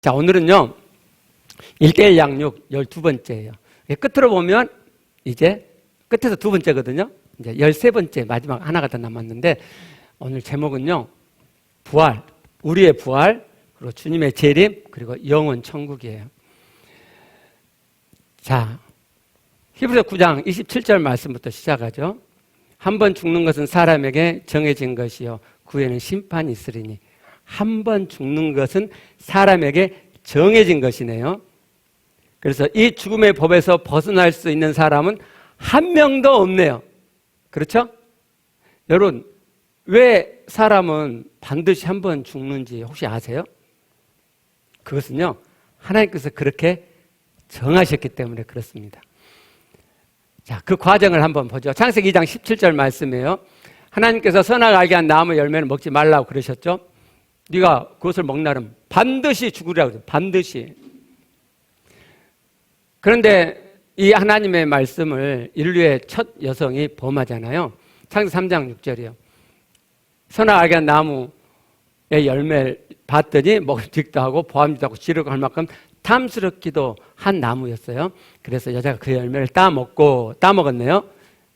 자, 오늘은요, 1:1 양육 12번째예요. 끝으로 보면 이제 끝에서 두 번째거든요. 이제 13번째 마지막 하나가 더 남았는데 오늘 제목은요, 부활, 우리의 부활, 그리고 주님의 재림, 그리고 영원 천국이에요. 자, 히브리서 9장 27절 말씀부터 시작하죠. 한 번 죽는 것은 사람에게 정해진 것이요 그 후에는 심판이 있으리니. 한 번 죽는 것은 사람에게 정해진 것이네요. 그래서 이 죽음의 법에서 벗어날 수 있는 사람은 한 명도 없네요. 그렇죠? 여러분, 왜 사람은 반드시 한 번 죽는지 혹시 아세요? 그것은요, 하나님께서 그렇게 정하셨기 때문에 그렇습니다. 자, 그 과정을 한번 보죠. 창세기 2장 17절 말씀이에요. 하나님께서 선악 알게 한 나무 열매는 먹지 말라고 그러셨죠? 네가 그것을 먹나름 반드시 죽으라고 그래요. 반드시. 그런데 이 하나님의 말씀을 인류의 첫 여성이 범하잖아요. 창세기 3장 6절이요. 선악 알게 한 나무의 열매를 봤더니 먹을지도 하고 보암지도 하고 지르고 할 만큼 탐스럽기도 한 나무였어요. 그래서 여자가 그 열매를 따먹었네요.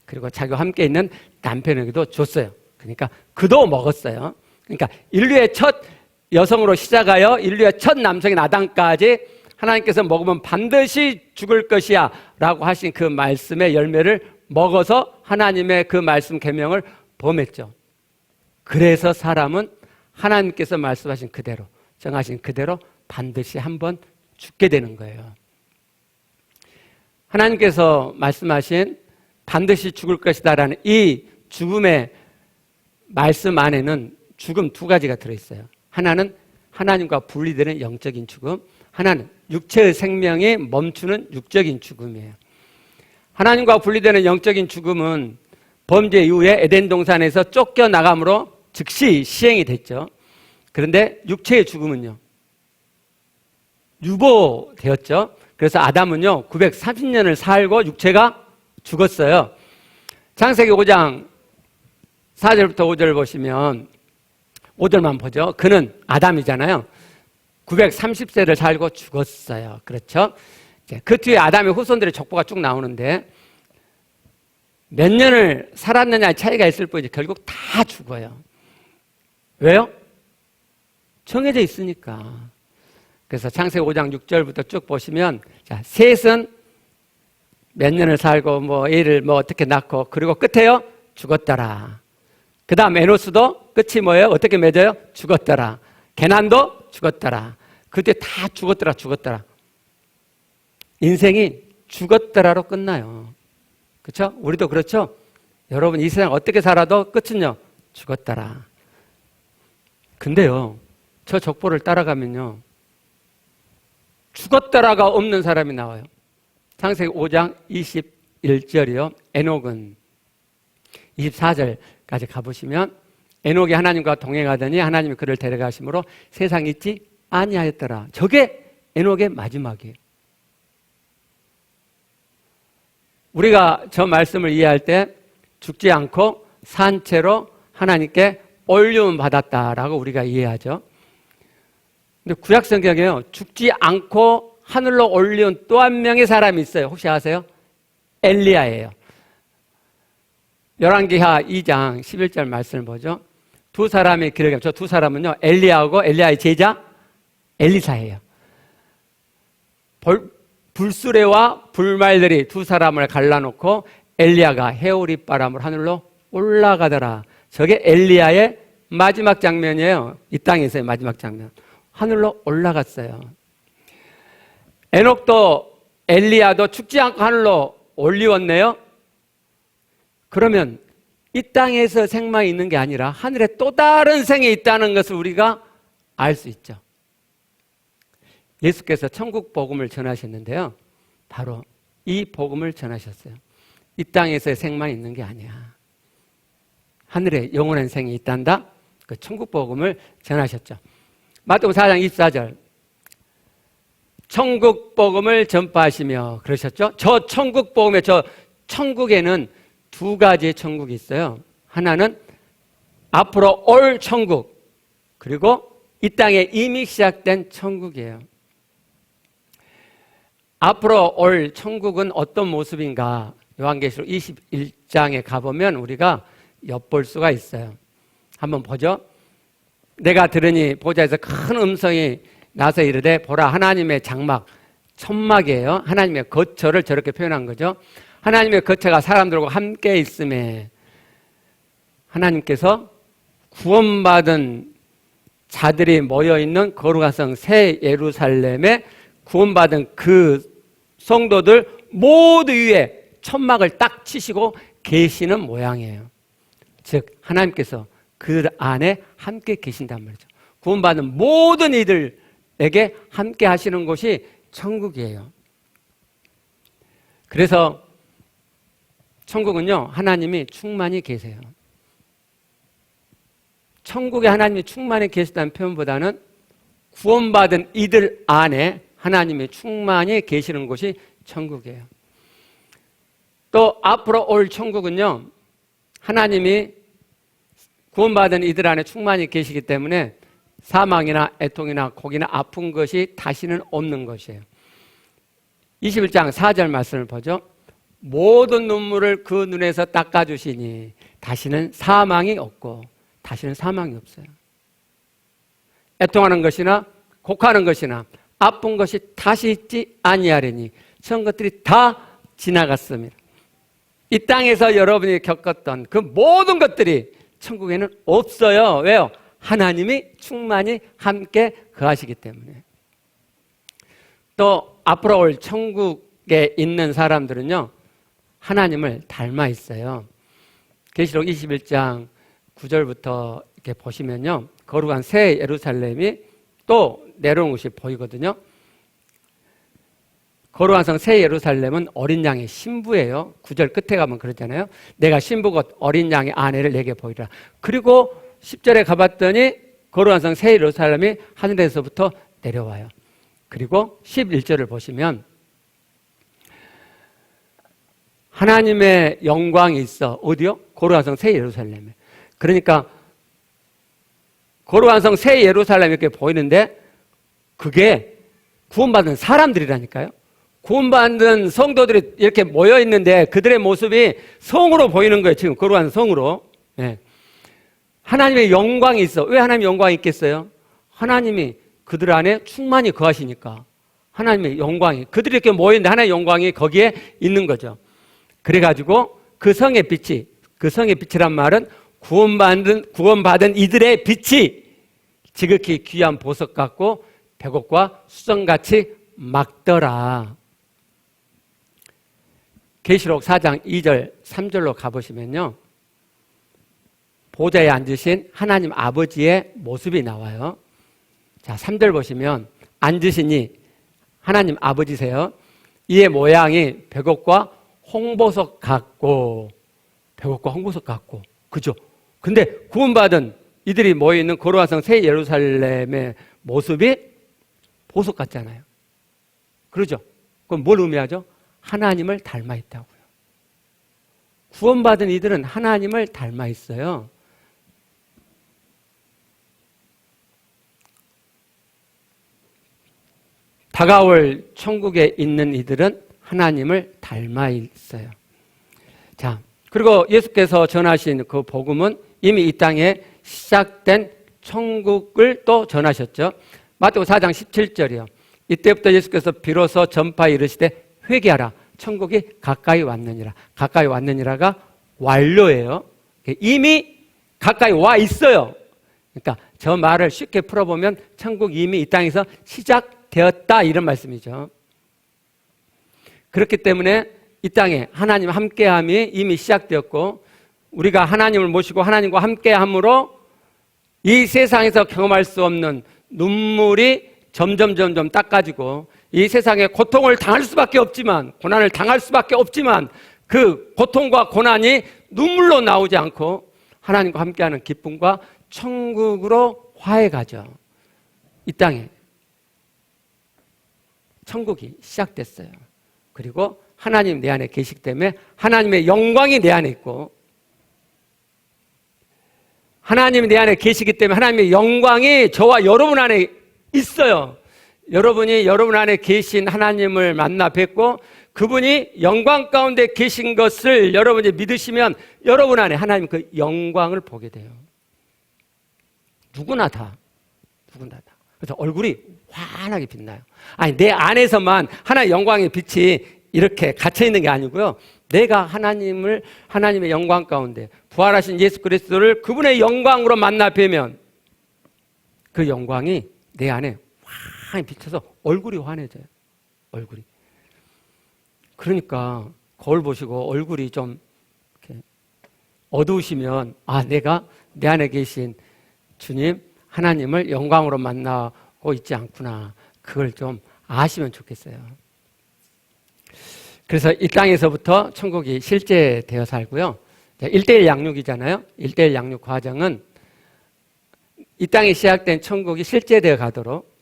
그리고 자기와 함께 있는 남편에게도 줬어요. 그러니까 그도 먹었어요. 그러니까 인류의 첫 여성으로 시작하여 인류의 첫 남성인 아담까지 하나님께서 먹으면 반드시 죽을 것이야 라고 하신 그 말씀의 열매를 먹어서 하나님의 그 말씀 계명을 범했죠. 그래서 사람은 하나님께서 말씀하신 그대로, 정하신 그대로 반드시 한번 죽게 되는 거예요. 하나님께서 말씀하신 반드시 죽을 것이다라는 이 죽음의 말씀 안에는 죽음 두 가지가 들어있어요. 하나는 하나님과 분리되는 영적인 죽음, 하나는 육체의 생명이 멈추는 육적인 죽음이에요. 하나님과 분리되는 영적인 죽음은 범죄 이후에 에덴 동산에서 쫓겨나감으로 즉시 시행이 됐죠. 그런데 육체의 죽음은요, 유보되었죠. 그래서 아담은요 930년을 살고 육체가 죽었어요. 창세기 5장 4절부터 5절 보시면 5절만 보죠. 그는 아담이잖아요. 930세를 살고 죽었어요. 그렇죠? 그 뒤에 아담의 후손들의 족보가 쭉 나오는데 몇 년을 살았느냐의 차이가 있을 뿐이지 결국 다 죽어요. 왜요? 정해져 있으니까. 그래서 창세기 5장 6절부터 쭉 보시면, 자, 셋은 몇 년을 살고, 애를 어떻게 낳고, 그리고 끝에요? 죽었더라. 그 다음 에노스도 끝이 뭐예요? 어떻게 맺어요? 죽었더라. 게난도 죽었더라. 그때 다 죽었더라. 인생이 죽었더라로 끝나요. 그렇죠? 우리도 그렇죠? 여러분, 이 세상 어떻게 살아도 끝은요? 죽었더라. 근데요, 저 족보를 따라가면요, 죽었더라가 없는 사람이 나와요. 창세기 5장 21절이요. 에녹은 24절까지 가보시면 에녹이 하나님과 동행하더니 하나님이 그를 데려가심으로 세상에 있지 아니하였더라. 저게 에녹의 마지막이에요. 우리가 저 말씀을 이해할 때 죽지 않고 산 채로 하나님께 올려움 받았다라고 우리가 이해하죠. 근데 구약 성경에요, 죽지 않고 하늘로 올려온 또 한 명의 사람이 있어요. 혹시 아세요? 엘리야예요. 열왕기하 2장 11절 말씀을 보죠. 두 사람의 기록이, 저 두 사람은요, 엘리야하고 엘리야의 제자 엘리사예요. 불수레와 불말들이 두 사람을 갈라놓고 엘리야가 해오리 바람으로 하늘로 올라가더라. 저게 엘리야의 마지막 장면이에요. 이 땅에서의 마지막 장면. 하늘로 올라갔어요. 에녹도 엘리야도 죽지 않고 하늘로 올리웠네요. 그러면 이 땅에서 생명이 있는 게 아니라 하늘에 또 다른 생이 있다는 것을 우리가 알 수 있죠. 예수께서 천국 복음을 전하셨는데요, 바로 이 복음을 전하셨어요. 이 땅에서의 생만 있는 게 아니야. 하늘에 영원한 생이 있단다. 그 천국 복음을 전하셨죠. 마태복음 4장 24절. 천국 복음을 전파하시며 그러셨죠. 저 천국 복음에, 저 천국에는 두 가지의 천국이 있어요. 하나는 앞으로 올 천국, 그리고 이 땅에 이미 시작된 천국이에요. 앞으로 올 천국은 어떤 모습인가? 요한계시록 21장에 가보면 우리가 엿볼 수가 있어요. 한번 보죠. 내가 들으니 보좌에서 큰 음성이 나서 이르되 보라 하나님의 장막, 천막이에요. 하나님의 거처를 저렇게 표현한 거죠. 하나님의 거처가 사람들과 함께 있음에 하나님께서 구원받은 자들이 모여있는 거룩한 성 새 예루살렘에 구원받은 그 성도들 모두 위에 천막을 딱 치시고 계시는 모양이에요. 즉 하나님께서 그 안에 함께 계신단 말이죠. 구원받은 모든 이들에게 함께 하시는 곳이 천국이에요. 그래서 천국은요, 하나님이 충만히 계세요. 천국에 하나님이 충만히 계시다는 표현보다는 구원받은 이들 안에 하나님이 충만히 계시는 곳이 천국이에요. 또 앞으로 올 천국은요, 하나님이 구원받은 이들 안에 충만히 계시기 때문에 사망이나 애통이나 고기나 아픈 것이 다시는 없는 것이에요. 21장 4절 말씀을 보죠. 모든 눈물을 그 눈에서 닦아주시니 다시는 사망이 없고 다시는 사망이 없어요. 애통하는 것이나 곡하는 것이나 아픈 것이 다시 있지 아니하리니 그런 것들이 다 지나갔습니다. 이 땅에서 여러분이 겪었던 그 모든 것들이 천국에는 없어요. 왜요? 하나님이 충만히 함께 거하시기 때문에. 또 앞으로 올 천국에 있는 사람들은요, 하나님을 닮아 있어요. 계시록 21장 9절부터 이렇게 보시면요, 거룩한 새 예루살렘이 또 내려오는 것이 보이거든요. 거룩한 성 새 예루살렘은 어린 양의 신부예요. 9절 끝에 가면 그러잖아요. 내가 신부 곧 어린 양의 아내를 내게 보이라. 그리고 10절에 가봤더니 거룩한 성 새 예루살렘이 하늘에서부터 내려와요. 그리고 11절을 보시면 하나님의 영광이 있어. 어디요? 거룩한 성 새 예루살렘에. 그러니까 거룩한 성 새 예루살렘 이렇게 보이는데 그게 구원받은 사람들이라니까요. 구원받은 성도들이 이렇게 모여 있는데 그들의 모습이 성으로 보이는 거예요. 지금 거룩한 성으로. 네. 하나님의 영광이 있어. 왜 하나님의 영광이 있겠어요? 하나님이 그들 안에 충만히 거하시니까 하나님의 영광이, 그들이 이렇게 모여 있는데 하나님의 영광이 거기에 있는 거죠. 그래가지고 그 성의 빛이, 그 성의 빛이란 말은 구원받은 이들의 빛이 지극히 귀한 보석 같고 백옥과 수정같이 막더라. 계시록 4장 2절 3절로 가보시면요, 보좌에 앉으신 하나님 아버지의 모습이 나와요. 자, 3절 보시면 앉으시니 하나님 아버지세요. 이의 모양이 백옥과 홍보석 같고, 백옥과 홍보석 같고, 그죠? 근데 구원받은 이들이 모여있는 거룩한 성 새 예루살렘의 모습이 보석 같잖아요. 그러죠? 그럼 뭘 의미하죠? 하나님을 닮아 있다고요. 구원받은 이들은 하나님을 닮아 있어요. 다가올 천국에 있는 이들은 하나님을 닮아 있어요. 자, 그리고 예수께서 전하신 그 복음은 이미 이 땅에 시작된 천국을 또 전하셨죠. 마태복음 4장 17절이요. 이때부터 예수께서 비로소 전파에 이르시되 회개하라. 천국이 가까이 왔느니라. 가까이 왔느니라가 완료예요. 이미 가까이 와 있어요. 그러니까 저 말을 쉽게 풀어보면 천국 이미 이 땅에서 시작되었다 이런 말씀이죠. 그렇기 때문에 이 땅에 하나님 함께함이 이미 시작되었고 우리가 하나님을 모시고 하나님과 함께함으로 이 세상에서 경험할 수 없는 눈물이 점점 닦아지고 이 세상에 고통을 당할 수밖에 없지만, 고난을 당할 수밖에 없지만 그 고통과 고난이 눈물로 나오지 않고 하나님과 함께하는 기쁨과 천국으로 화해가죠. 이 땅에 천국이 시작됐어요. 그리고 하나님 내 안에 계시기 때문에 하나님의 영광이 내 안에 있고, 하나님이 내 안에 계시기 때문에 하나님의 영광이 저와 여러분 안에 있어요. 여러분이 여러분 안에 계신 하나님을 만나 뵙고 그분이 영광 가운데 계신 것을 여러분이 믿으시면 여러분 안에 하나님 그 영광을 보게 돼요. 누구나 다. 그래서 얼굴이 환하게 빛나요. 아니, 내 안에서만 하나의 영광의 빛이 이렇게 갇혀 있는 게 아니고요. 내가 하나님의 영광 가운데 부활하신 예수 그리스도를 그분의 영광으로 만나 뵈면 그 영광이 내 안에 환하게 비쳐서 얼굴이 환해져요. 얼굴이. 그러니까 거울 보시고 얼굴이 좀 이렇게 어두우시면 내가 내 안에 계신 주님 하나님을 영광으로 만나고 있지 않구나. 그걸 좀 아시면 좋겠어요. 그래서 이 땅에서부터 천국이 실제되어 살고요. 1:1 양육이잖아요. 1:1 양육 과정은 이 땅에 시작된 천국이 실제되어 가도록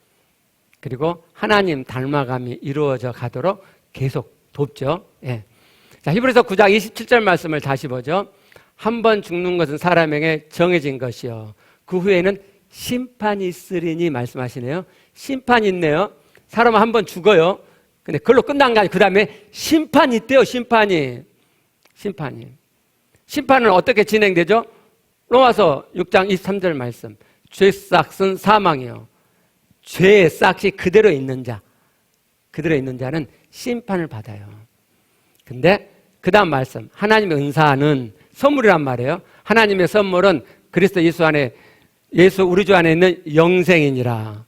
그리고 하나님 닮아감이 이루어져 가도록 계속 돕죠. 예. 자, 히브리서 9장 27절 말씀을 다시 보죠. 한 번 죽는 것은 사람에게 정해진 것이요. 그 후에는 심판이 있으리니 말씀하시네요. 심판이 있네요. 사람은 한 번 죽어요. 근데 그걸로 끝난 게 아니고 그 다음에 심판이 있대요. 심판이. 심판은 어떻게 진행되죠? 로마서 6장 23절 말씀. 죄 싹은 사망이요. 죄의 싹이 그대로 있는 자는 심판을 받아요. 근데 그 다음 말씀. 하나님의 은사는 선물이란 말이에요. 하나님의 선물은 그리스도 예수 우리 주 안에 있는 영생이니라.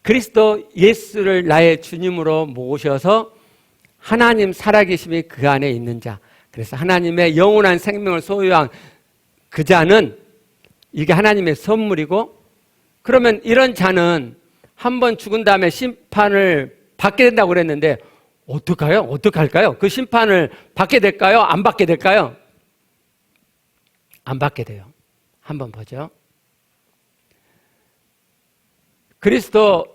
그리스도 예수를 나의 주님으로 모셔서 하나님 살아계심이 그 안에 있는 자. 그래서 하나님의 영원한 생명을 소유한 그 자는 이게 하나님의 선물이고 그러면 이런 자는 한 번 죽은 다음에 심판을 받게 된다고 그랬는데 어떡할까요? 그 심판을 받게 될까요? 안 받게 될까요? 안 받게 돼요. 한번 보죠. 그리스도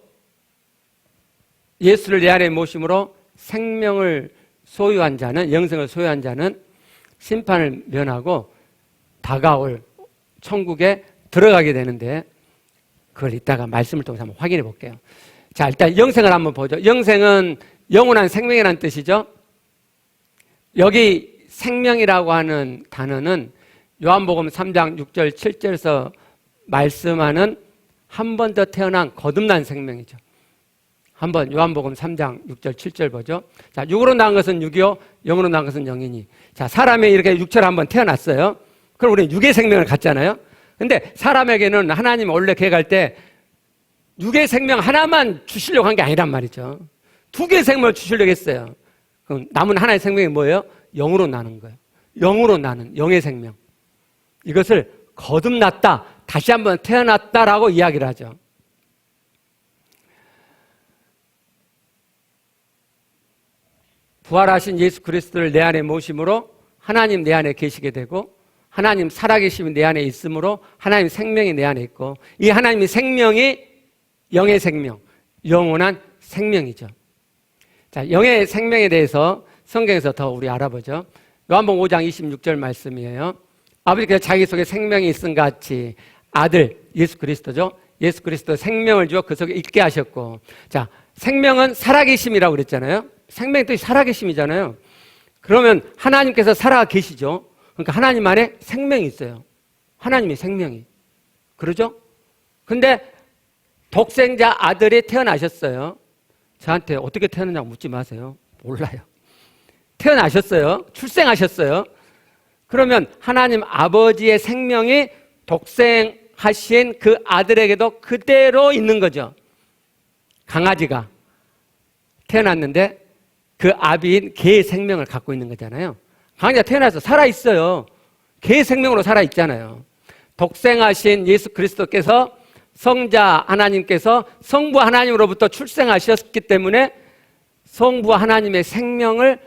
예수를 내 안에 모심으로 생명을 소유한 자는, 영생을 소유한 자는 심판을 면하고 다가올 천국에 들어가게 되는데 그걸 이따가 말씀을 통해서 한번 확인해 볼게요. 자, 일단 영생을 한번 보죠. 영생은 영원한 생명이라는 뜻이죠. 여기 생명이라고 하는 단어는 요한복음 3장 6절 7절에서 말씀하는 한 번 더 태어난 거듭난 생명이죠. 한번 요한복음 3장 6절 7절 보죠. 자, 육으로 낳은 것은 육이요, 영으로 낳은 것은 영이니. 자, 사람이 이렇게 육체로 한번 태어났어요. 그럼 우리는 육의 생명을 갖잖아요. 근데 사람에게는 하나님 원래 계획할 때 육의 생명 하나만 주시려고 한 게 아니란 말이죠. 두 개의 생명을 주시려고 했어요. 그럼 남은 하나의 생명이 뭐예요? 영으로 나는 거예요. 영으로 나는 영의 생명. 이것을 거듭났다, 다시 한번 태어났다라고 이야기를 하죠. 부활하신 예수 그리스도를 내 안에 모심으로 하나님 내 안에 계시게 되고 하나님 살아계심이 내 안에 있으므로 하나님 생명이 내 안에 있고 이 하나님의 생명이 영의 생명, 영원한 생명이죠. 자, 영의 생명에 대해서 성경에서 더 우리 알아보죠. 요한복음 5장 26절 말씀이에요. 아버지께서 자기 속에 생명이 있음 같이 아들 예수 그리스도죠. 예수 그리스도 생명을 주어 그 속에 있게 하셨고, 자, 생명은 살아계심이라고 그랬잖아요. 생명의 뜻이 살아계심이잖아요. 그러면 하나님께서 살아계시죠. 그러니까 하나님 안에 생명이 있어요. 하나님의 생명이. 그러죠? 근데 독생자 아들이 태어나셨어요. 저한테 어떻게 태어났냐고 묻지 마세요. 몰라요. 태어나셨어요. 출생하셨어요. 그러면 하나님 아버지의 생명이 독생하신 그 아들에게도 그대로 있는 거죠. 강아지가 태어났는데 그 아비인 개의 생명을 갖고 있는 거잖아요. 강아지가 태어나서 살아있어요. 개의 생명으로 살아있잖아요. 독생하신 예수 그리스도께서 성자 하나님께서 성부 하나님으로부터 출생하셨기 때문에 성부 하나님의 생명을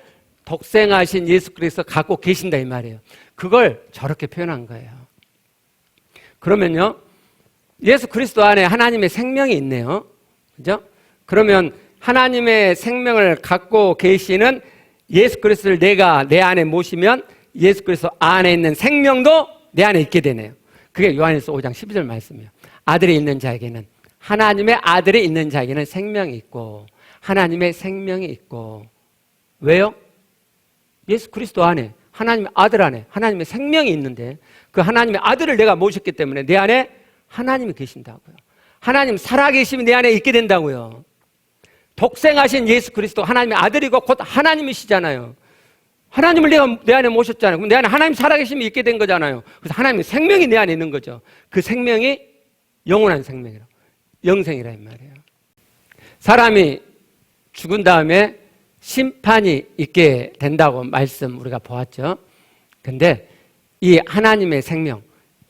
독생하신 예수 그리스도 갖고 계신다 이 말이에요. 그걸 저렇게 표현한 거예요. 그러면요, 예수 그리스도 안에 하나님의 생명이 있네요. 그죠? 그러면 하나님의 생명을 갖고 계시는 예수 그리스도를 내가 내 안에 모시면 예수 그리스도 안에 있는 생명도 내 안에 있게 되네요. 그게 요한일서 5장 12절 말씀이에요. 아들이 있는 자에게는 하나님의 아들이 있는 자에게는 생명이 있고 하나님의 생명이 있고. 왜요? 예수 그리스도 안에, 하나님의 아들 안에 하나님의 생명이 있는데 그 하나님의 아들을 내가 모셨기 때문에 내 안에 하나님이 계신다고요. 하나님 살아계심이 내 안에 있게 된다고요. 독생하신 예수 그리스도 하나님의 아들이고 곧 하나님이시잖아요. 하나님을 내가 내 안에 모셨잖아요. 그럼 내 안에 하나님 살아계심이 있게 된 거잖아요. 그래서 하나님의 생명이 내 안에 있는 거죠. 그 생명이 영원한 생명이라, 영생이라 이 말이에요. 사람이 죽은 다음에 심판이 있게 된다고 말씀 우리가 보았죠. 근데 이 하나님의 생명,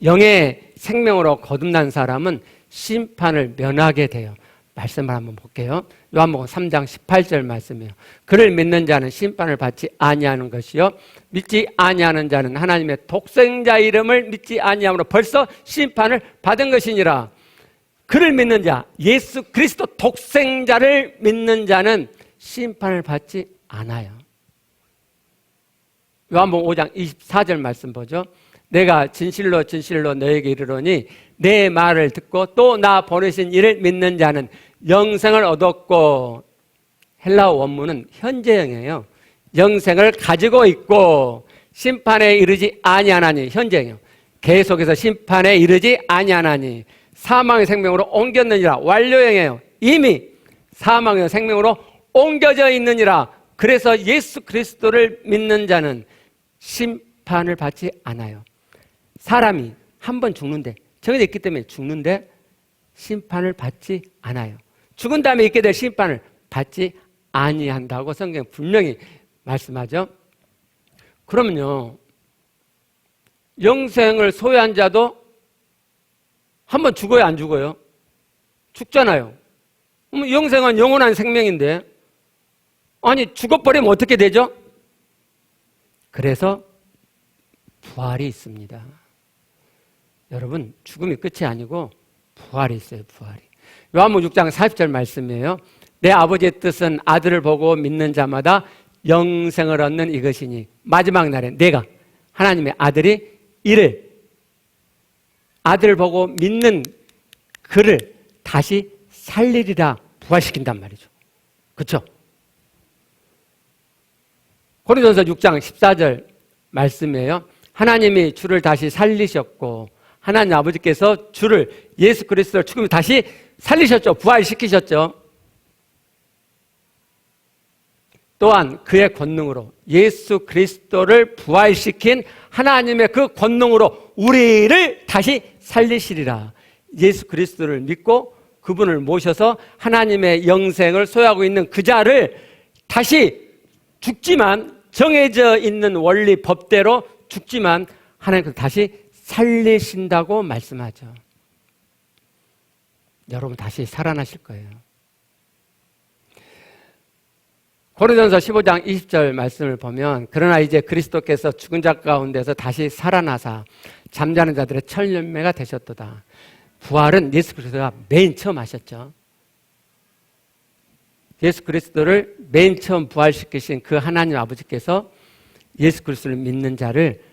영의 생명으로 거듭난 사람은 심판을 면하게 돼요. 말씀을 한번 볼게요. 요한복음 3장 18절 말씀이에요. 그를 믿는 자는 심판을 받지 아니하는 것이요 믿지 아니하는 자는 하나님의 독생자 이름을 믿지 아니함으로 벌써 심판을 받은 것이니라. 그를 믿는 자, 예수 그리스도 독생자를 믿는 자는 심판을 받지 않아요. 요한복음 5장 24절 말씀 보죠. 내가 진실로 진실로 너에게 이르노니 내 말을 듣고 또 나 보내신 이를 믿는 자는 영생을 얻었고, 헬라어 원문은 현재형이에요. 영생을 가지고 있고 심판에 이르지 아니하나니, 현재형이요. 계속해서 심판에 이르지 아니하나니 사망의 생명으로 옮겼느니라, 완료형이에요. 이미 사망의 생명으로 옮겨져 있느니라. 그래서 예수 그리스도를 믿는 자는 심판을 받지 않아요. 사람이 한 번 죽는데, 정해져 있기 때문에 죽는데 심판을 받지 않아요. 죽은 다음에 있게 될 심판을 받지 아니한다고 성경 분명히 말씀하죠. 그러면요, 영생을 소유한 자도 한 번 죽어요, 안 죽어요? 죽잖아요. 영생은 영원한 생명인데, 아니 죽어버리면 어떻게 되죠? 그래서 부활이 있습니다. 여러분, 죽음이 끝이 아니고 부활이 있어요, 부활이. 요한복음 6장 40절 말씀이에요. 내 아버지의 뜻은 아들을 보고 믿는 자마다 영생을 얻는 이것이니 마지막 날에 내가, 하나님의 아들이 이를, 아들을 보고 믿는 그를 다시 살리리라, 부활시킨단 말이죠. 그렇죠? 고린도전서 6장 14절 말씀이에요. 하나님이 주를 다시 살리셨고 하나님 아버지께서 주를, 예수 그리스도를 죽음에 다시 살리셨죠. 부활시키셨죠. 또한 그의 권능으로, 예수 그리스도를 부활시킨 하나님의 그 권능으로 우리를 다시 살리시리라. 예수 그리스도를 믿고 그분을 모셔서 하나님의 영생을 소유하고 있는 그 자를 다시 죽지만, 정해져 있는 원리 법대로 죽지만 하나님께서 다시 살리신다고 말씀하죠. 여러분 다시 살아나실 거예요. 고린도전서 15장 20절 말씀을 보면, 그러나 이제 그리스도께서 죽은 자 가운데서 다시 살아나사 잠자는 자들의 천년매가 되셨도다. 부활은 예수 그리스도가 맨 처음 하셨죠. 예수 그리스도를 맨 처음 부활시키신 그 하나님 아버지께서 예수 그리스도를 믿는 자를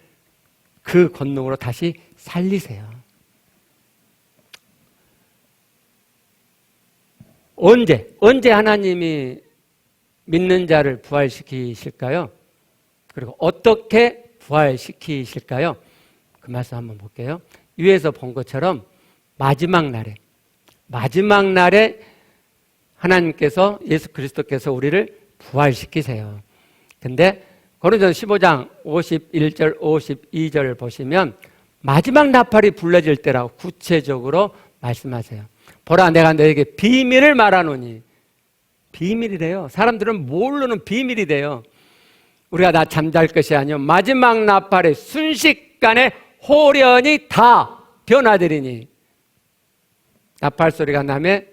그 권능으로 다시 살리세요. 언제 하나님이 믿는 자를 부활시키실까요? 그리고 어떻게 부활시키실까요? 그 말씀 한번 볼게요. 위에서 본 것처럼 마지막 날에 하나님께서, 예수 그리스도께서 우리를 부활시키세요. 근데 고린도전서 15장 51절 52절을 보시면 마지막 나팔이 불러질 때라고 구체적으로 말씀하세요. 보라, 내가 너에게 비밀을 말하노니. 비밀이래요. 사람들은 모르는 비밀이 돼요. 우리가 다 잠잘 것이 아니요 마지막 나팔에 순식간에 호련히 다 변화되리니, 나팔 소리가 나면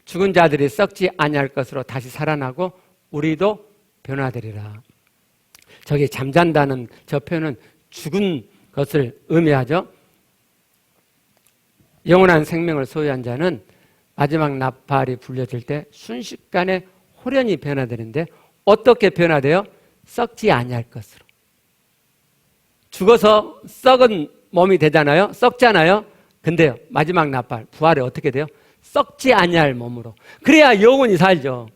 죽은 자들이 썩지 아니할 것으로 다시 살아나고 우리도 변화되리라. 저기 잠잔다는 저 표현은 죽은 것을 의미하죠. 영원한 생명을 소유한 자는 마지막 나팔이 불려질 때 순식간에 호련히 변화되는데, 어떻게 변화돼요? 썩지 아니할 것으로. 죽어서 썩은 몸이 되잖아요. 썩잖아요. 근데요, 마지막 나팔, 부활에 어떻게 돼요? 썩지 아니할 몸으로. 그래야 영원히 살죠.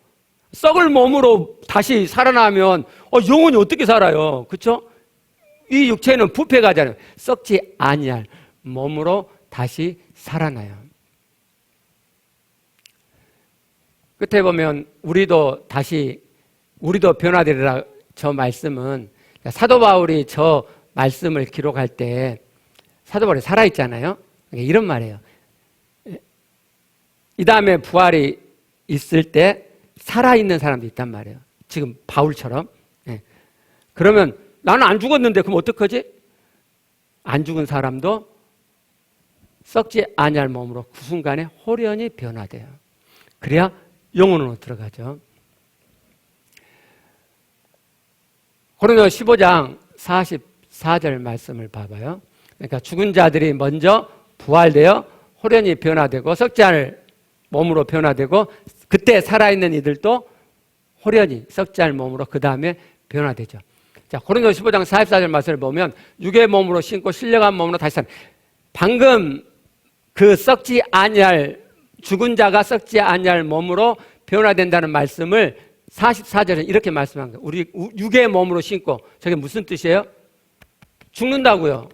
썩을 몸으로 다시 살아나면 영혼이 어떻게 살아요? 그렇죠? 이 육체는 부패가잖아요. 썩지 아니할 몸으로 다시 살아나요. 끝에 보면 우리도 변화되리라. 저 말씀은 사도 바울이 저 말씀을 기록할 때 사도 바울이 살아있잖아요. 이런 말이에요. 이 다음에 부활이 있을 때 살아있는 사람도 있단 말이에요. 지금 바울처럼. 그러면 나는 안 죽었는데 그럼 어떡하지? 안 죽은 사람도 썩지 아니할 몸으로 그 순간에 호련히 변화돼요. 그래야 영혼으로 들어가죠. 고린도 15장 44절 말씀을 봐봐요. 그러니까 죽은 자들이 먼저 부활되어 호련히 변화되고 썩지 않을 몸으로 변화되고 그때 살아있는 이들도 호련히 썩지 않을 몸으로 그 다음에 변화되죠. 자, 고린도 15장 44절 말씀을 보면 육의 몸으로 신고 신령한 몸으로 다시 산. 방금 그 썩지 아니할 죽은 자가 썩지 아니할 몸으로 변화된다는 말씀을 44절에 이렇게 말씀한 거예요. 우리 육의 몸으로 신고. 저게 무슨 뜻이에요? 죽는다고요.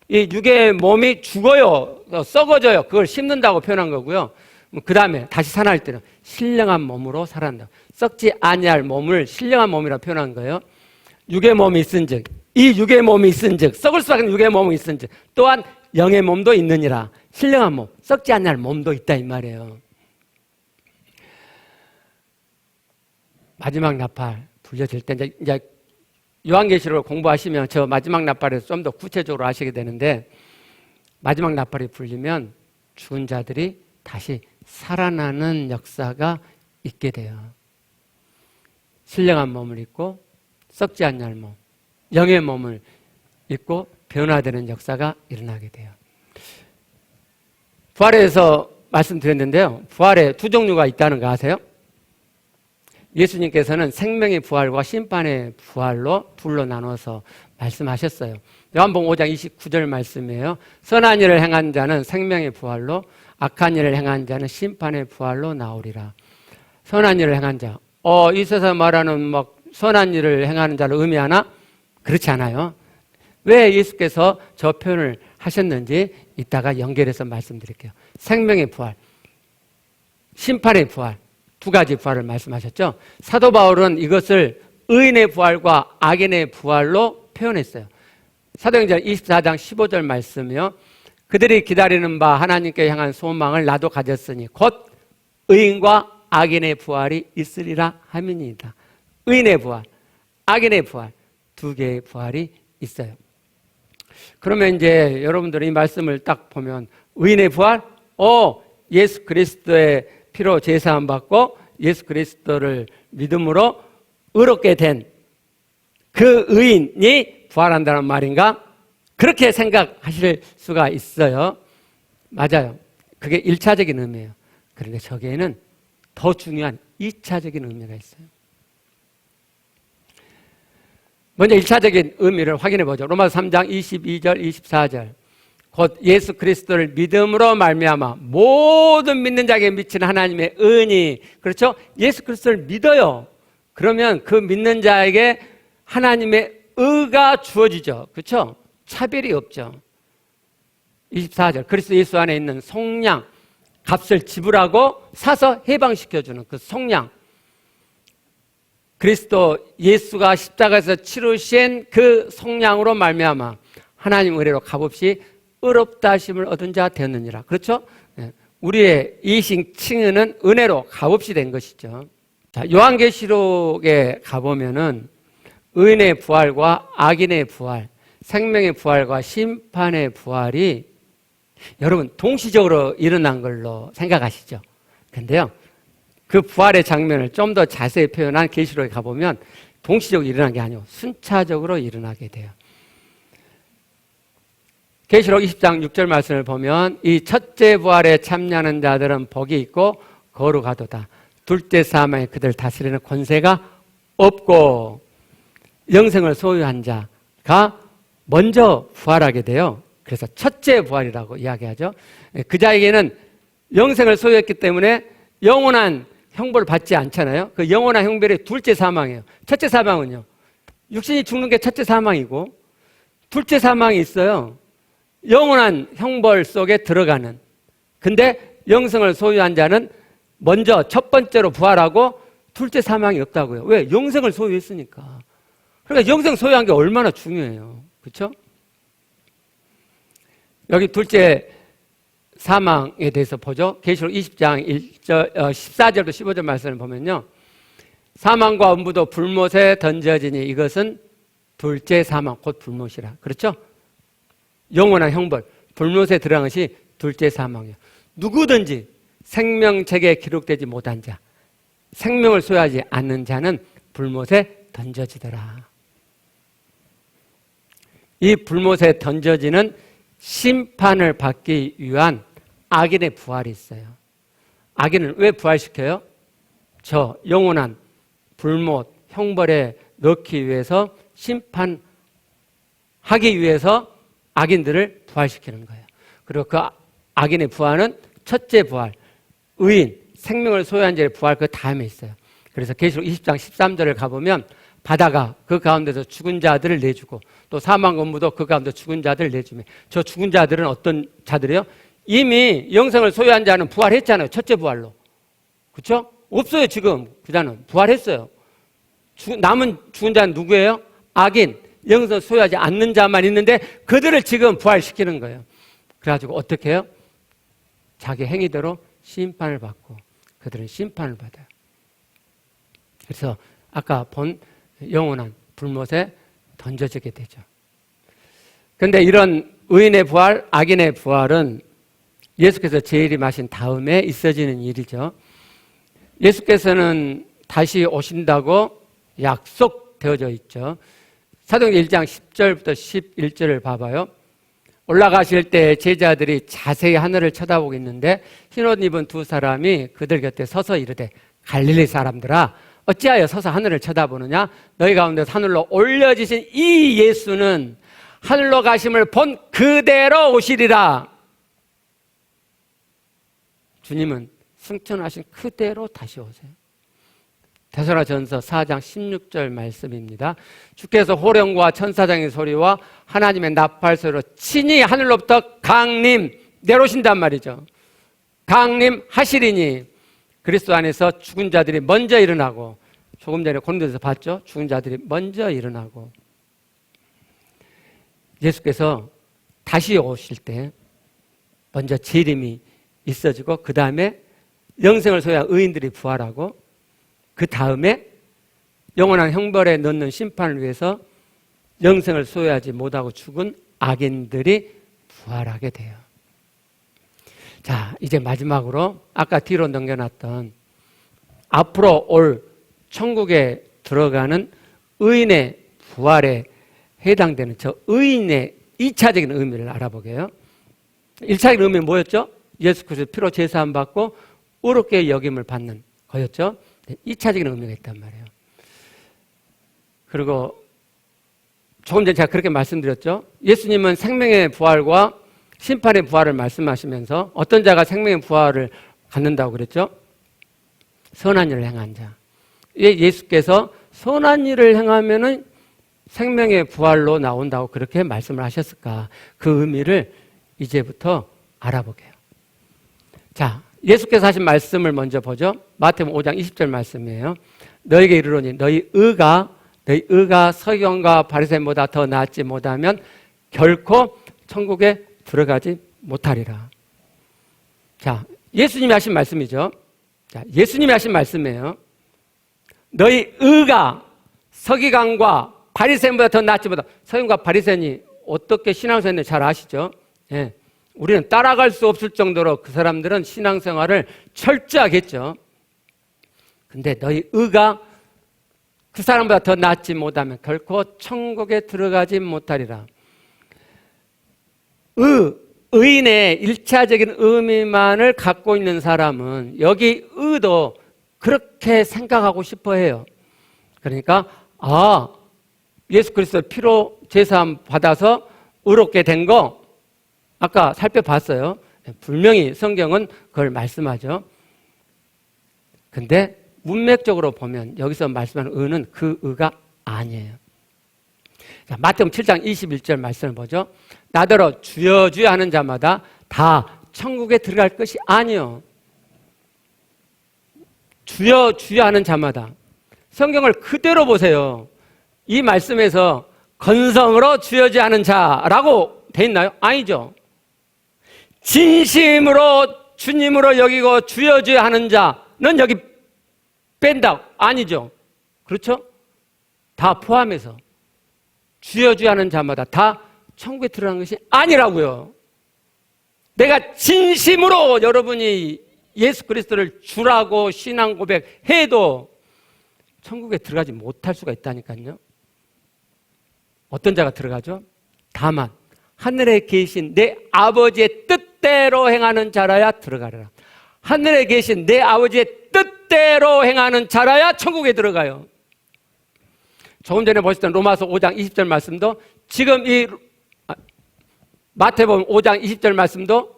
이 육의 몸이 죽어요. 썩어져요. 그걸 심는다고 표현한 거고요. 그 다음에 다시 살아날 때는 신령한 몸으로 살아난다. 썩지 아니할 몸을 신령한 몸이라고 표현한 거예요. 육의 몸이 있은즉, 이 육의 몸이 있은즉, 썩을 수밖에 없는 육의 몸이 있은즉, 또한 영의 몸도 있느니라. 신령한 몸, 썩지 아니할 몸도 있다 이 말이에요. 마지막 나팔 불려질 때 이제 요한계시록을 공부하시면 저 마지막 나팔에서 좀 더 구체적으로 아시게 되는데, 마지막 나팔이 불리면 죽은 자들이 다시 살아나는 역사가 있게 돼요. 신령한 몸을 입고 썩지 않는 몸, 영의 몸을 입고 변화되는 역사가 일어나게 돼요. 부활에서 말씀드렸는데요. 부활에 두 종류가 있다는 거 아세요? 예수님께서는 생명의 부활과 심판의 부활로 둘로 나눠서 말씀하셨어요. 요한복음 5장 29절 말씀이에요. 선한 일을 행한 자는 생명의 부활로, 악한 일을 행한 자는 심판의 부활로 나오리라. 선한 일을 행한 자. 이 세상 말하는 막 선한 일을 행하는 자를 의미하나? 그렇지 않아요. 왜 예수께서 저 표현을 하셨는지 이따가 연결해서 말씀드릴게요. 생명의 부활, 심판의 부활, 두 가지 부활을 말씀하셨죠. 사도 바울은 이것을 의인의 부활과 악인의 부활로 표현했어요. 사도행전 24장 15절 말씀이요. 그들이 기다리는 바 하나님께 향한 소망을 나도 가졌으니 곧 의인과 악인의 부활이 있으리라 함이니이다. 의인의 부활, 악인의 부활, 두 개의 부활이 있어요. 그러면 이제 여러분들이 이 말씀을 딱 보면 의인의 부활? 예수 그리스도의 피로 제사함 받고 예수 그리스도를 믿음으로 의롭게 된 그 의인이 부활한다는 말인가? 그렇게 생각하실 수가 있어요. 맞아요. 그게 1차적인 의미예요. 그런데 저기에는 더 중요한 2차적인 의미가 있어요. 먼저 1차적인 의미를 확인해 보죠. 로마서 3장 22절 24절. 곧 예수 그리스도를 믿음으로 말미암아 모든 믿는 자에게 미치는 하나님의 은이, 그렇죠? 예수 그리스도를 믿어요. 그러면 그 믿는 자에게 하나님의 의가 주어지죠. 그렇죠? 차별이 없죠. 24절. 그리스도 예수 안에 있는 속량, 값을 지불하고 사서 해방시켜주는 그 속량. 그리스도 예수가 십자가에서 치르신 그 속량으로 말미암아 하나님 의뢰로 값없이 의롭다 하심을 얻은 자 되었느니라. 그렇죠? 우리의 이식 칭의는 은혜로 값없이 된 것이죠. 자, 요한계시록에 가보면은 의인의 부활과 악인의 부활, 생명의 부활과 심판의 부활이 여러분 동시적으로 일어난 걸로 생각하시죠. 근데요, 그 부활의 장면을 좀 더 자세히 표현한 계시록에 가보면 동시적으로 일어난 게 아니고 순차적으로 일어나게 돼요. 계시록 20장 6절 말씀을 보면 이 첫째 부활에 참여하는 자들은 복이 있고 거룩하도다. 둘째 사망에 그들 다스리는 권세가 없고 영생을 소유한 자가 먼저 부활하게 돼요. 그래서 첫째 부활이라고 이야기하죠. 그 자에게는 영생을 소유했기 때문에 영원한 형벌을 받지 않잖아요. 그 영원한 형벌이 둘째 사망이에요. 첫째 사망은요, 육신이 죽는 게 첫째 사망이고, 둘째 사망이 있어요. 영원한 형벌 속에 들어가는. 근데 영생을 소유한 자는 먼저 첫 번째로 부활하고 둘째 사망이 없다고요. 왜? 영생을 소유했으니까. 그러니까 영생 소유한 게 얼마나 중요해요. 그렇죠? 여기 둘째 사망에 대해서 보죠. 계시록 20장 14절부터 15절 말씀을 보면요, 사망과 음부도 불못에 던져지니 이것은 둘째 사망, 곧 불못이라. 그렇죠? 영원한 형벌, 불못에 들어간 것이 둘째 사망이에요. 누구든지 생명책에 기록되지 못한 자, 생명을 소유하지 않는 자는 불못에 던져지더라. 이 불못에 던져지는 심판을 받기 위한 악인의 부활이 있어요. 악인을 왜 부활시켜요? 저 영원한 불못, 형벌에 넣기 위해서, 심판하기 위해서 악인들을 부활시키는 거예요. 그리고 그 악인의 부활은 첫째 부활, 의인, 생명을 소유한 자의 부활 그 다음에 있어요. 그래서 계시록 20장 13절을 가보면 바다가 그 가운데서 죽은 자들을 내주고, 또 사망 음부도 그 가운데 죽은 자들을 내주며, 저 죽은 자들은 어떤 자들이요? 이미 영생을 소유한 자는 부활했잖아요. 첫째 부활로. 그렇죠? 없어요. 지금 그 자는 부활했어요. 남은 죽은 자는 누구예요? 악인, 영생을 소유하지 않는 자만 있는데 그들을 지금 부활시키는 거예요. 그래가지고 어떻게 해요? 자기 행위대로 심판을 받고 그들은 심판을 받아요. 그래서 아까 본 영원한 불못에 던져지게 되죠. 그런데 이런 의인의 부활, 악인의 부활은 예수께서 재림하신 다음에 있어지는 일이죠. 예수께서는 다시 오신다고 약속되어져 있죠. 사도행전 1장 10절부터 11절을 봐봐요. 올라가실 때 제자들이 자세히 하늘을 쳐다보고 있는데 흰옷 입은 두 사람이 그들 곁에 서서 이르되, 갈릴리 사람들아, 어찌하여 서서 하늘을 쳐다보느냐? 너희 가운데서 하늘로 올려지신 이 예수는 하늘로 가심을 본 그대로 오시리라. 주님은 승천하신 그대로 다시 오세요. 데살로니가전서 4장 16절 말씀입니다. 주께서 호령과 천사장의 소리와 하나님의 나팔 소리로 친히 하늘로부터 강림 내려오신단 말이죠. 강림하시리니 그리스도 안에서 죽은 자들이 먼저 일어나고, 조금 전에 고린도에서 봤죠? 죽은 자들이 먼저 일어나고, 예수께서 다시 오실 때 먼저 재림이 있어지고, 그 다음에 영생을 소유한 의인들이 부활하고, 그 다음에 영원한 형벌에 넣는 심판을 위해서 영생을 소유하지 못하고 죽은 악인들이 부활하게 돼요. 자, 이제 마지막으로 아까 뒤로 넘겨놨던 앞으로 올 천국에 들어가는 의인의 부활에 해당되는 저 의인의 2차적인 의미를 알아보게요. 1차적인 의미는 뭐였죠? 예수 그리스도 피로 제사함 받고 의롭게 여김을 받는 거였죠. 2차적인 의미가 있단 말이에요. 그리고 조금 전에 제가 그렇게 말씀드렸죠. 예수님은 생명의 부활과 심판의 부활을 말씀하시면서 어떤 자가 생명의 부활을 갖는다고 그랬죠? 선한 일을 행한 자. 예수께서 선한 일을 행하면은 생명의 부활로 나온다고 그렇게 말씀을 하셨을까? 그 의미를 이제부터 알아보게요. 자, 예수께서 하신 말씀을 먼저 보죠. 마태복음 5장 20절 말씀이에요. 너에게 이르노니 너희 의가 서기관과 바리새인보다 더 낫지 못하면 결코 천국에 들어가지 못하리라. 자, 예수님이 하신 말씀이죠. 자, 예수님이 하신 말씀이에요. 너희 의가 서기관과 바리새인보다 더 낫지 못하면, 서기관과 바리새인이 어떻게 신앙생활을 잘 아시죠? 예. 우리는 따라갈 수 없을 정도로 그 사람들은 신앙생활을 철저하게 했죠. 근데 너희 의가 그 사람보다 더 낫지 못하면 결코 천국에 들어가지 못하리라. 의인의 1차적인 의미만을 갖고 있는 사람은 여기 의도 그렇게 생각하고 싶어 해요. 그러니까 예수 그리스도 피로 제사함 받아서 의롭게 된 거 아까 살펴봤어요. 분명히 성경은 그걸 말씀하죠. 근데 문맥적으로 보면 여기서 말씀하는 의는 그 의가 아니에요. 자, 마태복음 7장 21절 말씀을 보죠. 나더러 주여 주여 하는 자마다 다 천국에 들어갈 것이 아니요. 주여 주여 하는 자마다. 성경을 그대로 보세요. 이 말씀에서 건성으로 주여 주여 하는 자라고 돼 있나요? 아니죠. 진심으로 주님으로 여기고 주여 주여 하는 자는 여기 뺀다. 아니죠. 그렇죠? 다 포함해서 주여 주여 하는 자마다 다 천국에 들어가는 것이 아니라고요. 내가 진심으로 여러분이 예수 그리스도를 주라고 신앙 고백해도 천국에 들어가지 못할 수가 있다니까요. 어떤 자가 들어가죠? 다만 하늘에 계신 내 아버지의 뜻대로 행하는 자라야 들어가리라. 하늘에 계신 내 아버지의 뜻대로 행하는 자라야 천국에 들어가요. 조금 전에 보셨던 로마서 5장 20절 말씀도 지금 이 마태복음 5장 20절 말씀도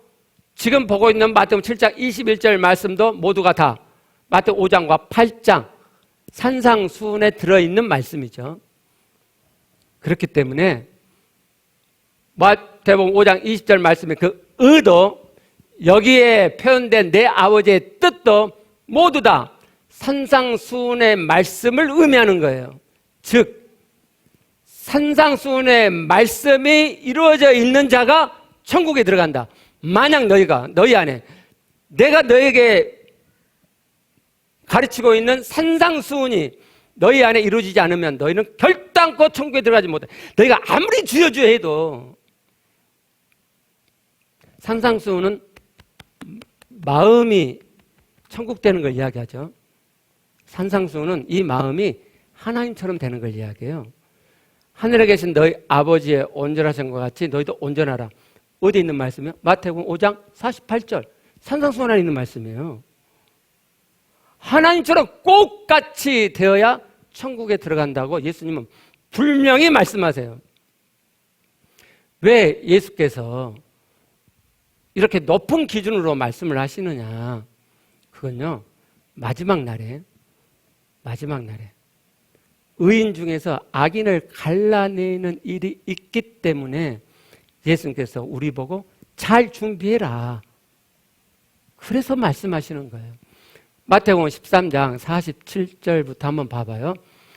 지금 보고 있는 마태복음 7장 21절 말씀도 모두가 다 마태복음 5장과 8장 산상수훈에 들어있는 말씀이죠. 그렇기 때문에 마태복음 5장 20절 말씀의 그 의도 여기에 표현된 내 아버지의 뜻도 모두 다 산상수훈의 말씀을 의미하는 거예요. 즉 산상수훈의 말씀이 이루어져 있는 자가 천국에 들어간다. 만약 너희 안에 내가 너에게 가르치고 있는 산상수훈이 너희 안에 이루어지지 않으면 너희는 결단코 천국에 들어가지 못해. 너희가 아무리 주여 주여 해도 산상수훈은 마음이 천국 되는 걸 이야기하죠. 산상수훈은 이 마음이 하나님처럼 되는 걸 이야기해요. 하늘에 계신 너희 아버지의 온전하신 것 같이 너희도 온전하라. 어디 있는 말씀이요? 마태복음 5장 48절 산상수훈 안에 있는 말씀이에요. 하나님처럼 똑같이 되어야 천국에 들어간다고 예수님은 분명히 말씀하세요. 왜 예수께서 이렇게 높은 기준으로 말씀을 하시느냐? 그건요, 마지막 날에 의인 중에서 악인을 갈라내는 일이 있기 때문에 예수님께서 우리 보고 잘 준비해라. 그래서 말씀하시는 거예요. 마태복음 13장 47절부터 한번 봐봐요.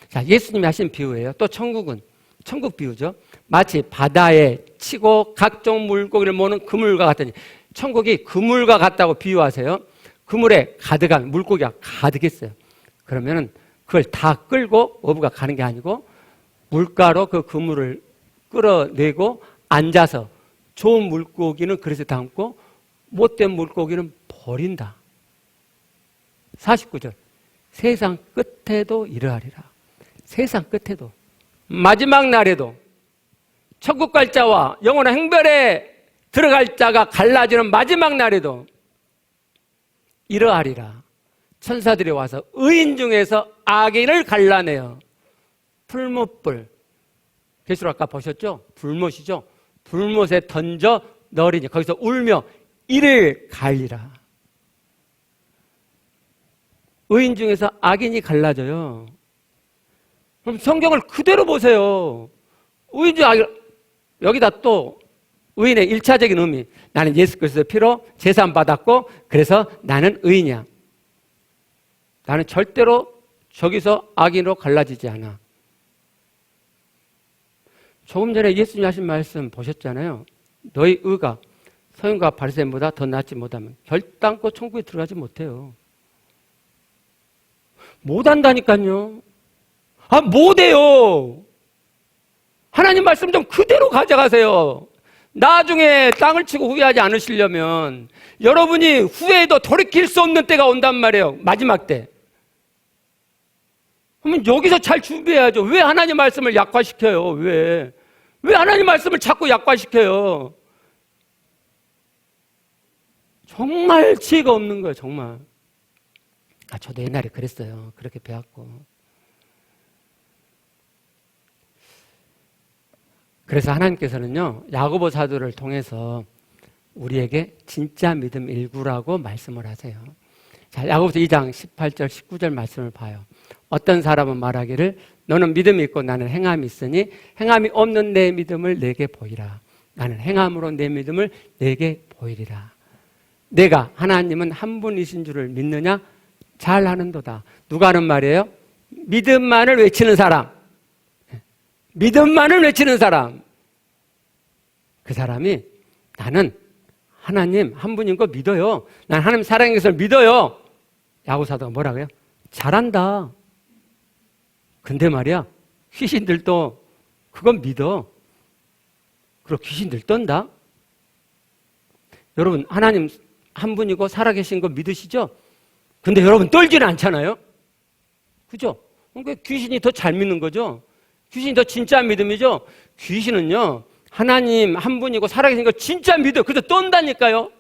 자, 예수님이 하신 비유예요. 또 천국은 천국 비유죠. 마치 바다에 치고 각종 물고기를 모는 그물과 같더니 천국이 그물과 같다고 비유하세요. 그물에 가득한 물고기가 가득했어요. 그러면은 그걸 다 끌고 어부가 가는 게 아니고 물가로 그 그물을 끌어내고 앉아서 좋은 물고기는 그릇에 담고 못된 물고기는 버린다. 49절 세상 끝에도 이러하리라. 세상 끝에도 마지막 날에도 천국 갈 자와 영원한 행별에 들어갈 자가 갈라지는 마지막 날에도 이러하리라. 천사들이 와서 의인 중에서 악인을 갈라내어 풀못불, 계시록 아까 보셨죠? 불못이죠? 불못에 던져 넣으리니 거기서 울며 이를 갈리라. 의인 중에서 악인이 갈라져요. 그럼 성경을 그대로 보세요. 의인 중 악인, 여기다 또 의인의 1차적인 의미, 나는 예수 그리스도의 피로 제사함 받았고 그래서 나는 의인이야. 나는 절대로 저기서 악인으로 갈라지지 않아. 조금 전에 예수님이 하신 말씀 보셨잖아요. 너희 의가 서인과 바리새인보다 더 낫지 못하면 결단코 천국에 들어가지 못해요. 못한다니까요. 못해요. 하나님 말씀 좀 그대로 가져가세요. 나중에 땅을 치고 후회하지 않으시려면 여러분이 후회해도 돌이킬 수 없는 때가 온단 말이에요. 마지막 때. 그러면 여기서 잘 준비해야죠. 왜 하나님 말씀을 약화시켜요? 왜 하나님 말씀을 자꾸 약화시켜요? 정말 지혜가 없는 거예요. 정말. 저도 옛날에 그랬어요. 그렇게 배웠고. 그래서 하나님께서는요, 야고보 사도를 통해서 우리에게 진짜 믿음 일구라고 말씀을 하세요. 자, 야고보서 2장 18절 19절 말씀을 봐요. 어떤 사람은 말하기를 너는 믿음이 있고 나는 행함이 있으니 행함이 없는 내 믿음을 내게 보이라. 나는 행함으로 내 믿음을 내게 보이리라. 내가 하나님은 한 분이신 줄을 믿느냐? 잘 하는도다. 누가 하는 말이에요? 믿음만을 외치는 사람. 믿음만을 외치는 사람. 그 사람이 나는 하나님 한 분인 거 믿어요. 난 하나님 사랑의 것을 믿어요. 야고사도가 뭐라고요? 잘한다. 근데 말이야, 귀신들도 그건 믿어. 그리고 귀신들 떤다. 여러분, 하나님 한 분이고 살아계신 거 믿으시죠? 근데 여러분 떨지는 않잖아요? 그죠? 그러니까 귀신이 더 잘 믿는 거죠? 귀신이 더 진짜 믿음이죠? 귀신은요, 하나님 한 분이고 살아계신 거 진짜 믿어요. 그래서 떤다니까요?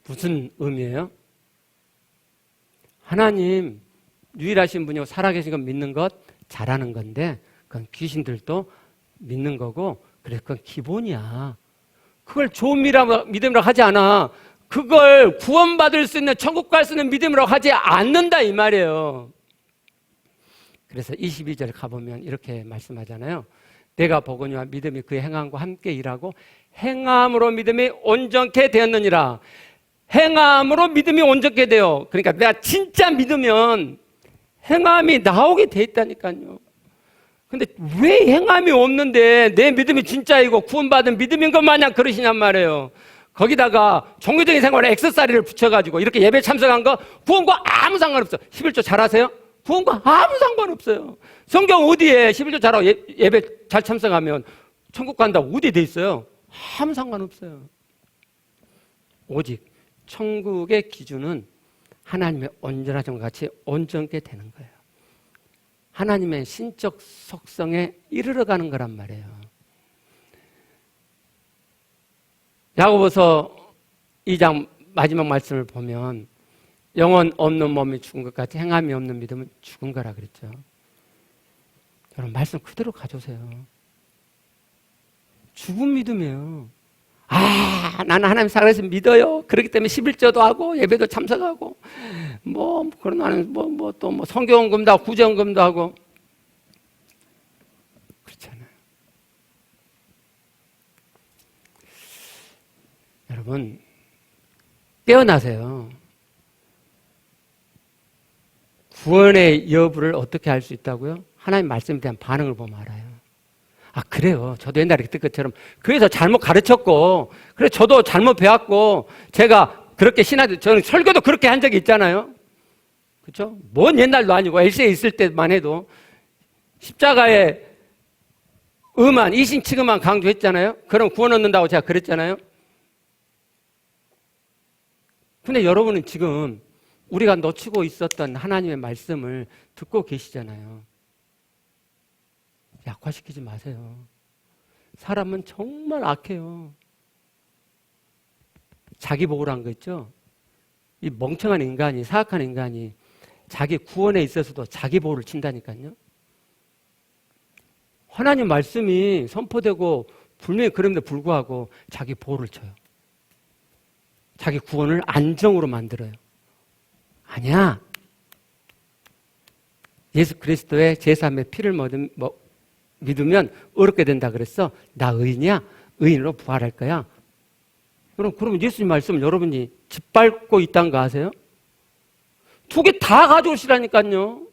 무슨 의미예요? 하나님 유일하신 분이고 살아계신 거 믿는 것 잘하는 건데 그건 귀신들도 믿는 거고 그래 그건 기본이야. 그걸 좋은 믿음이라고 하지 않아. 그걸 구원받을 수 있는 천국 갈 수 있는 믿음이라고 하지 않는다 이 말이에요. 그래서 22절 가보면 이렇게 말씀하잖아요. 내가 보거니와 믿음이 그의 행함과 함께 일하고 행함으로 믿음이 온전케 되었느니라. 행함으로 믿음이 온전케 돼요. 그러니까 내가 진짜 믿으면 행함이 나오게 돼 있다니까요. 근데 왜 행함이 없는데 내 믿음이 진짜이고 구원받은 믿음인 것 마냥 그러시냔 말이에요. 거기다가 종교적인 생활에 액세서리를 붙여가지고 이렇게 예배 참석한 거 구원과 아무 상관없어. 11조 잘하세요? 구원과 아무 상관없어요. 성경 어디에 11조 잘하고 예배 잘 참석하면 천국 간다고 어디에 돼 있어요? 아무 상관없어요. 오직 천국의 기준은 하나님의 온전하심과 같이 온전케 되는 거예요. 하나님의 신적 속성에 이르러 가는 거란 말이에요. 야고보서 2장 마지막 말씀을 보면 영혼 없는 몸이 죽은 것 같이 행함이 없는 믿음은 죽은 거라 그랬죠. 여러분 말씀 그대로 가져오세요. 죽은 믿음이에요. 나는 하나님 살아계서 믿어요. 그렇기 때문에 11조도 하고 예배도 참석하고 그런 나는 또 성경헌금도 하고 구제헌금도 하고 그렇잖아요. 여러분 깨어나세요. 구원의 여부를 어떻게 알 수 있다고요? 하나님 말씀에 대한 반응을 보면 알아요. 그래요. 저도 옛날에 그때 것처럼 그래서 잘못 가르쳤고 그래 저도 잘못 배웠고 제가 그렇게 저는 설교도 그렇게 한 적이 있잖아요. 그렇죠? 먼 옛날도 아니고 엘시에 있을 때만 해도 십자가의 의만 이신치금만 강조했잖아요. 그럼 구원 얻는다고 제가 그랬잖아요. 근데 여러분은 지금 우리가 놓치고 있었던 하나님의 말씀을 듣고 계시잖아요. 약화시키지 마세요. 사람은 정말 악해요. 자기 보호라는 거 있죠? 이 멍청한 인간이, 사악한 인간이 자기 구원에 있어서도 자기 보호를 친다니까요. 하나님 말씀이 선포되고 분명히 그럼에도 불구하고 자기 보호를 쳐요. 자기 구원을 안정으로 만들어요. 아니야. 예수 그리스도의 제3의 피를 믿으면 어렵게 된다 그랬어. 나 의인이야? 의인으로 부활할 거야. 그럼 예수님 말씀 여러분이 짓밟고 있다는 거 아세요? 두 개 다 가져오시라니까요.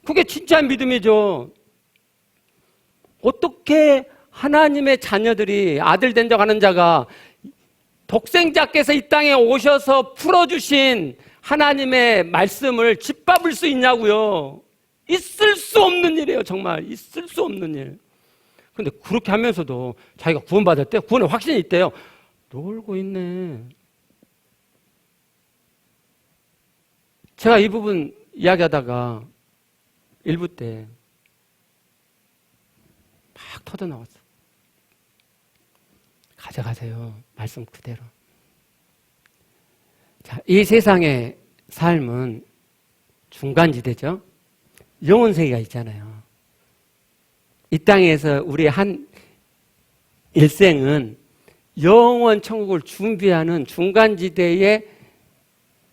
그게 진짜 믿음이죠. 어떻게 하나님의 자녀들이 아들 된 적 아는 자가 독생자께서 이 땅에 오셔서 풀어주신 하나님의 말씀을 짓밟을 수 있냐고요. 있을 수 없는 일이에요. 정말 있을 수 없는 일. 그런데 그렇게 하면서도 자기가 구원받았대요. 구원의 확신이 있대요. 놀고 있네. 제가 이 부분 이야기하다가 일부 때 막 터져나왔어. 가져가세요. 말씀 그대로. 자, 이 세상의 삶은 중간지대죠. 영혼세계가 있잖아요. 이 땅에서 우리 한 일생은 영원 천국을 준비하는 중간지대의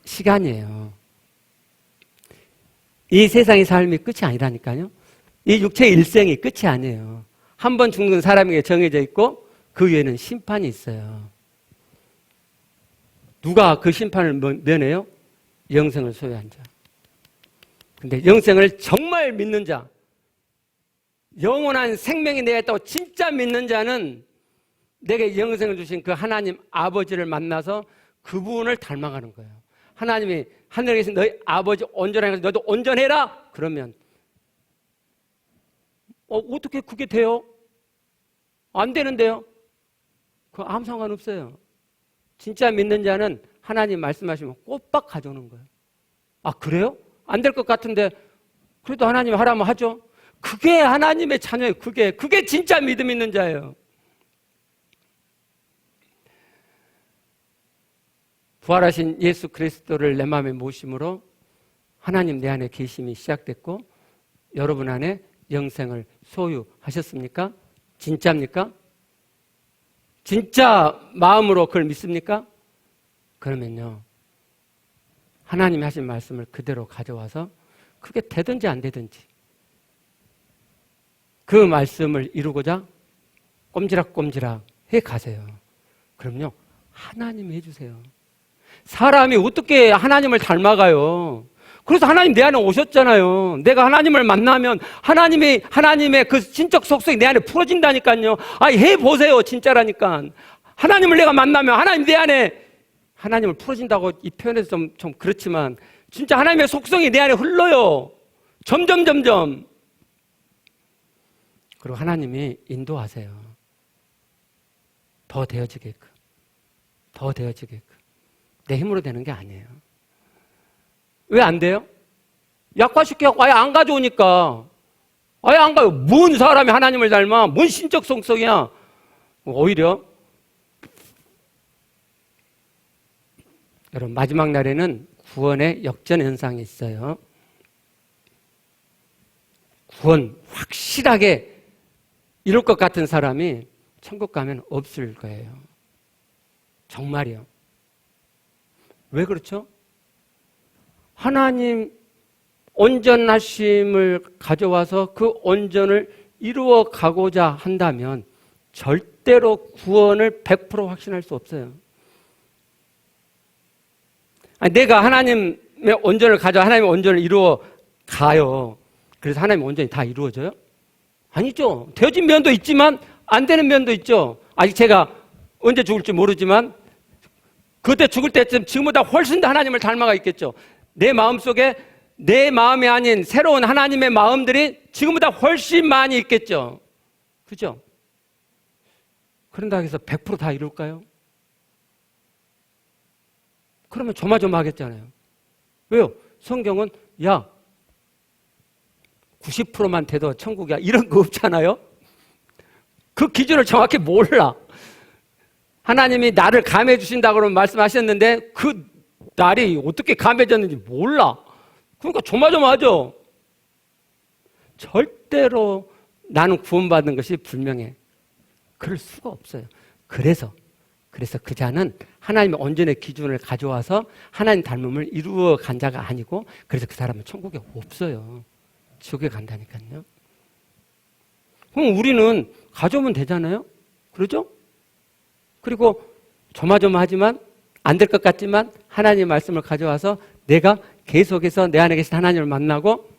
시간이에요. 이 세상의 삶이 끝이 아니라니까요. 이 육체의 일생이 끝이 아니에요. 한 번 죽는 사람에게 정해져 있고 그 위에는 심판이 있어요. 누가 그 심판을 면해요? 영생을 소유한 자. 근데 영생을 정말 믿는 자, 영원한 생명이 내가 있다고 진짜 믿는 자는 내게 영생을 주신 그 하나님 아버지를 만나서 그분을 닮아가는 거예요. 하나님이 하늘에 계신 너희 아버지 온전하게 너도 온전해라. 그러면 어떻게 그게 돼요? 안 되는데요? 그거 아무 상관없어요. 진짜 믿는 자는 하나님 말씀하시면 꼬박 가져오는 거예요. 아, 그래요? 안 될 것 같은데 그래도 하나님 하라면 하죠. 그게 하나님의 자녀예요. 그게 진짜 믿음 있는 자예요. 부활하신 예수 그리스도를 내 마음에 모심으로 하나님 내 안에 계심이 시작됐고 여러분 안에 영생을 소유하셨습니까? 진짜입니까? 진짜 마음으로 그걸 믿습니까? 그러면요, 하나님이 하신 말씀을 그대로 가져와서 그게 되든지 안 되든지 그 말씀을 이루고자 꼼지락꼼지락 해 가세요. 그럼요, 하나님이 해주세요. 사람이 어떻게 하나님을 닮아가요? 그래서 하나님 내 안에 오셨잖아요. 내가 하나님을 만나면 하나님의 그 신적 속성이 내 안에 풀어진다니까요. 해보세요. 진짜라니까. 하나님을 내가 만나면 하나님 내 안에 하나님을 풀어진다고 이 표현에서 좀 그렇지만 진짜 하나님의 속성이 내 안에 흘러요. 점점. 그리고 하나님이 인도하세요. 더 되어지게끔. 내 힘으로 되는 게 아니에요. 왜 안 돼요? 약화시켜갖고 아예 안 가져오니까. 아예 안 가요. 뭔 사람이 하나님을 닮아? 뭔 신적 속성이야? 오히려 여러분, 마지막 날에는 구원의 역전 현상이 있어요. 구원 확실하게 이룰 것 같은 사람이 천국 가면 없을 거예요. 정말이요. 왜 그렇죠? 하나님 온전하심을 가져와서 그 온전을 이루어 가고자 한다면 절대로 구원을 100% 확신할 수 없어요. 내가 하나님의 온전을 가져와 하나님의 온전을 이루어 가요. 그래서 하나님의 온전이 다 이루어져요? 아니죠. 되어진 면도 있지만 안 되는 면도 있죠. 아직 제가 언제 죽을지 모르지만 그때 죽을 때쯤 지금보다 훨씬 더 하나님을 닮아가 있겠죠. 내 마음속에 내 마음이 아닌 새로운 하나님의 마음들이 지금보다 훨씬 많이 있겠죠. 그죠? 그런다 해서 100% 다 이룰까요? 그러면 조마조마하겠잖아요. 왜요? 성경은 90%만 돼도 천국이야 이런 거 없잖아요. 그 기준을 정확히 몰라. 하나님이 나를 감해 주신다고 말씀하셨는데 그 날이 어떻게 감해졌는지 몰라. 그러니까 조마조마하죠. 절대로 나는 구원받는 것이 분명해. 그럴 수가 없어요. 그래서 그 자는 하나님의 온전의 기준을 가져와서 하나님 닮음을 이루어 간 자가 아니고, 그래서 그 사람은 천국에 없어요. 지옥에 간다니까요. 그럼 우리는 가져오면 되잖아요. 그러죠? 그리고 조마조마하지만 안 될 것 같지만 하나님의 말씀을 가져와서 내가 계속해서 내 안에 계신 하나님을 만나고,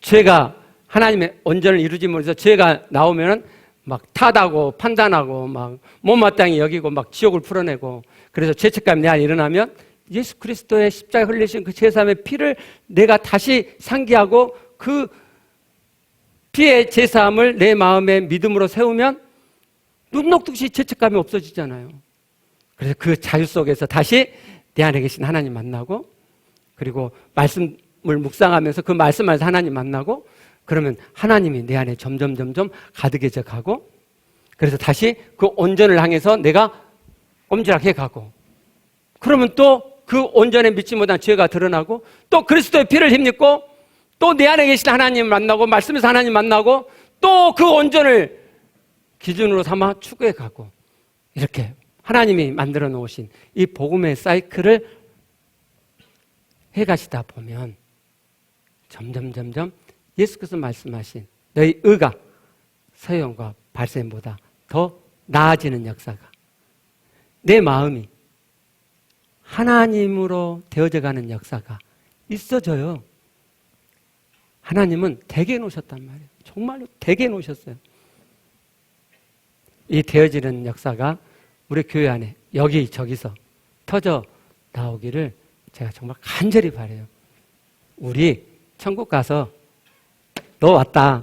죄가 하나님의 온전을 이루지 못해서 죄가 나오면은 막 탓하고 판단하고 막 못마땅히 여기고 막 지옥을 풀어내고, 그래서 죄책감이 내 안에 일어나면 예수 그리스도의 십자가에 흘리신 그 제사함의 피를 내가 다시 상기하고 그 피의 제사함을 내 마음의 믿음으로 세우면 눈 녹듯이 죄책감이 없어지잖아요. 그래서 그 자유 속에서 다시 내 안에 계신 하나님 만나고, 그리고 말씀을 묵상하면서 그 말씀 안에서 하나님 만나고, 그러면 하나님이 내 안에 점점 가득해져 가고, 그래서 다시 그 온전을 향해서 내가 꼼지락해 가고, 그러면 또 그 온전에 믿지 못한 죄가 드러나고, 또 그리스도의 피를 힘입고, 또 내 안에 계신 하나님 만나고, 말씀에서 하나님 만나고, 또 그 온전을 기준으로 삼아 추구해 가고 이렇게 하나님이 만들어 놓으신 이 복음의 사이클을 해 가시다 보면 점점 예수께서 말씀하신 너희 의가 서형과 발셈보다 더 나아지는 역사가 내 마음이 하나님으로 되어져 가는 역사가 있어져요. 하나님은 되게 놓으셨단 말이에요. 정말로 되게 놓으셨어요. 이 되어지는 역사가 우리 교회 안에 여기저기서 터져 나오기를 제가 정말 간절히 바라요. 우리 천국 가서 너 왔다.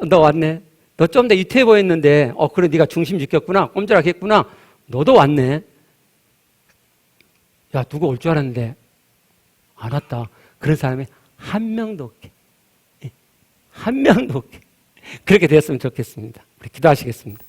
너 왔네. 너 좀 더 이태해 보였는데 그래 네가 중심 지켰구나. 꼼짝하게 했구나. 너도 왔네. 야 누구 올 줄 알았는데 안 왔다. 그런 사람이 한 명도 없게. 한 명도 없게. 그렇게 되었으면 좋겠습니다. 우리 기도하시겠습니다.